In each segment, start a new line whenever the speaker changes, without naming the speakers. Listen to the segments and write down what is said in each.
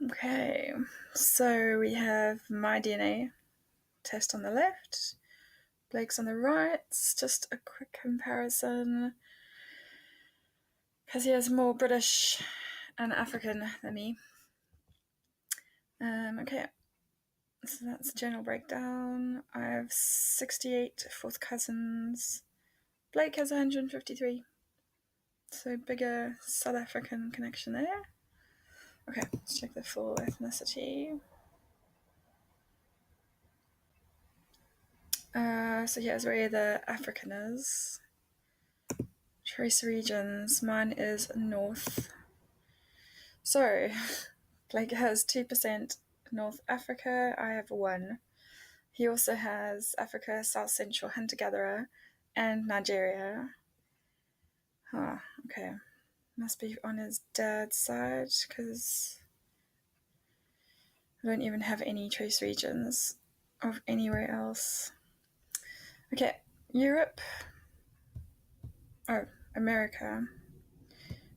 Okay, so we have my DNA test on the left, Blake's on the right. Just a quick comparison because he has more British and African than me. Okay, so that's the general breakdown. I have 68 fourth cousins. Blake has 153. So bigger South African connection there. Okay, let's check the full ethnicity. So here's where the African is. Trace regions. Mine is North. So, Blake has 2% North Africa. I have 1. He also has Africa, South Central, Hunter-Gatherer, and Nigeria. Okay. Must be on his dad's side, because I don't even have any trace regions of anywhere else. Okay, Europe. Oh, America.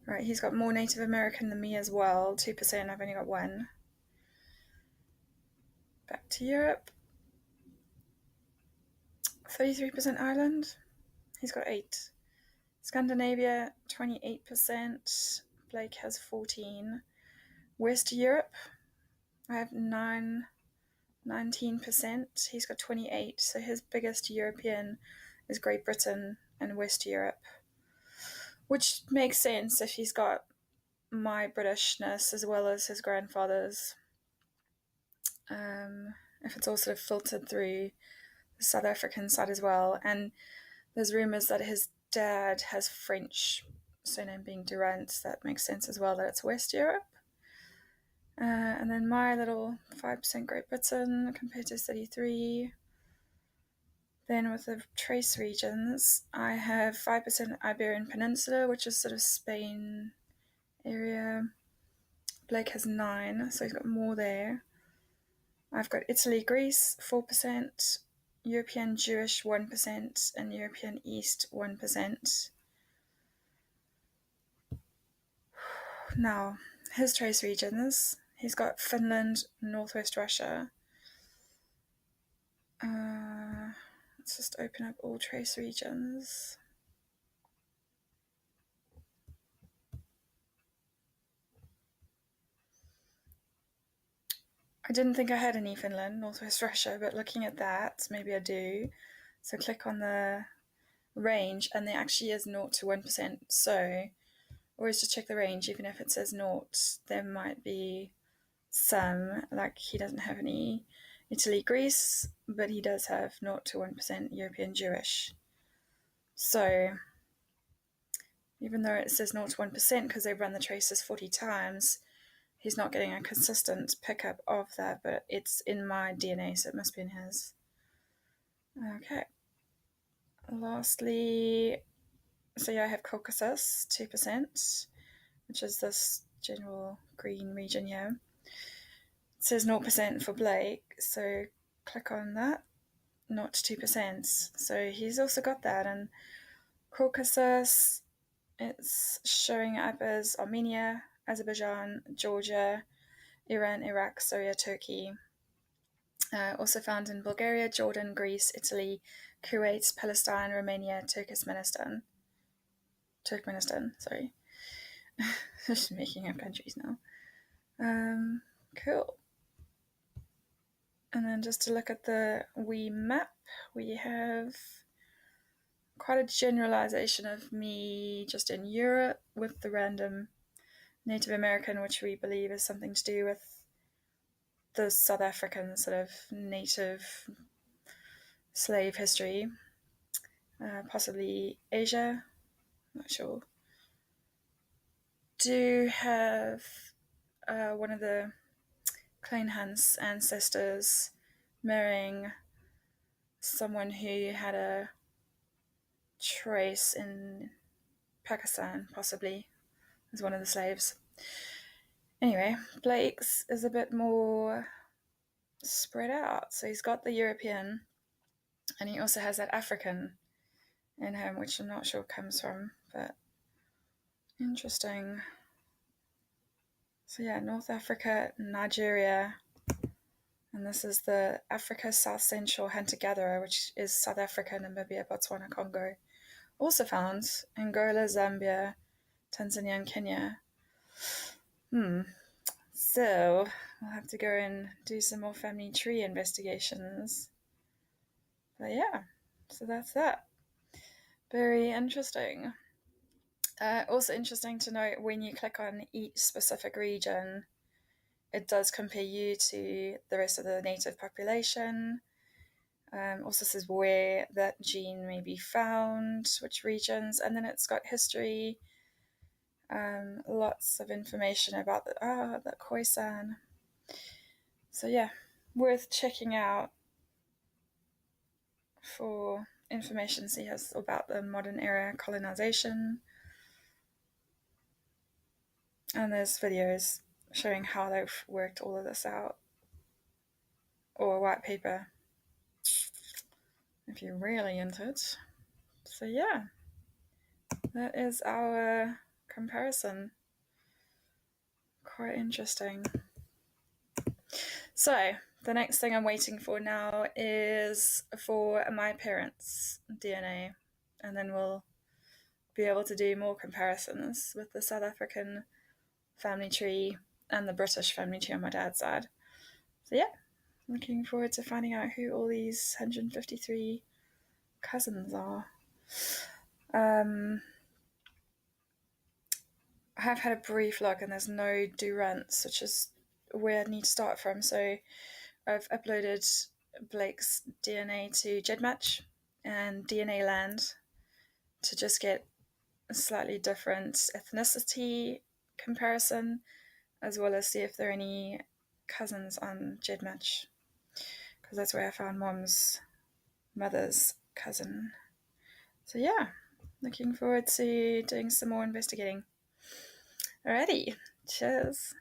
Right, he's got more Native American than me as well. 2%, I've only got 1. Back to Europe. 33% Ireland. He's got 8. Scandinavia, 28%. Blake has 14. West Europe, I have 19%. He's got 28. So his biggest European is Great Britain and West Europe, which makes sense if he's got my Britishness as well as his grandfather's. If it's also filtered through the South African side as well. And there's rumours that his dad has French surname being Durant. That makes sense as well, that it's West Europe. And then my little 5% Great Britain compared to 33. Then with the trace regions, I have 5% Iberian Peninsula, which is sort of Spain area. Blake has 9, so he's got more there. I've got Italy, Greece, 4%, European Jewish, 1%, and European East, 1%. Now, his trace regions, he's got Finland, Northwest Russia. Let's just open up all trace regions. I didn't think I had any Finland, Northwest Russia, but looking at that, maybe I do. So click on the range, and there actually is 0 to 1%. So always just check the range, even if it says 0, there might be some, like he doesn't have any Italy, Greece, but he does have 0 to 1% European Jewish. So even though it says 0 to 1%, because they've run the traces 40 times, he's not getting a consistent pickup of that, but it's in my DNA, so it must be in his. Okay. Lastly, so yeah, I have Caucasus, 2%, which is this general green region here. It says 0% for Blake, so click on that, 0 to 2%. So he's also got that, and Caucasus, it's showing up as Armenia, Azerbaijan, Georgia, Iran, Iraq, Syria, Turkey. Also found in Bulgaria, Jordan, Greece, Italy, Kuwait, Palestine, Romania, Turkmenistan. Sorry. Just making up countries now. Cool. And then just to look at the wee map, we have quite a generalization of me just in Europe with the random Native American, which we believe is something to do with the South African sort of native slave history. Possibly Asia, not sure. Do have one of the Kleynhans ancestors marrying someone who had a trace in Pakistan, possibly, as one of the slaves. Anyway, Blake's is a bit more spread out. So he's got the European, and he also has that African in him, which I'm not sure comes from, but interesting. So yeah, North Africa, Nigeria, and this is the Africa South Central hunter-gatherer, which is South Africa, Namibia, Botswana, Congo. Also found Angola, Zambia, Tanzania, and Kenya. So we'll have to go and do some more family tree investigations. But yeah, so that's that. Very interesting. Also interesting to note, when you click on each specific region, it does compare you to the rest of the native population. Also says where that gene may be found, which regions, and then it's got history, lots of information about the Khoisan. So yeah, worth checking out for information he has about the modern era colonization. And there's videos showing how they've worked all of this out, or a white paper if you're really into it. So yeah, that is our comparison. Quite interesting. So the next thing I'm waiting for now is for my parents' DNA, and then we'll be able to do more comparisons with the South African family tree and the British family tree on my dad's side. So yeah, looking forward to finding out who all these 153 cousins are. I have had a brief look, and there's no Durants, which is where I need to start from. So I've uploaded Blake's DNA to GEDmatch and DNA Land to just get a slightly different ethnicity comparison, as well as see if there are any cousins on GEDmatch, because that's where I found Mom's mother's cousin. So yeah, looking forward to doing some more investigating. Alrighty, cheers.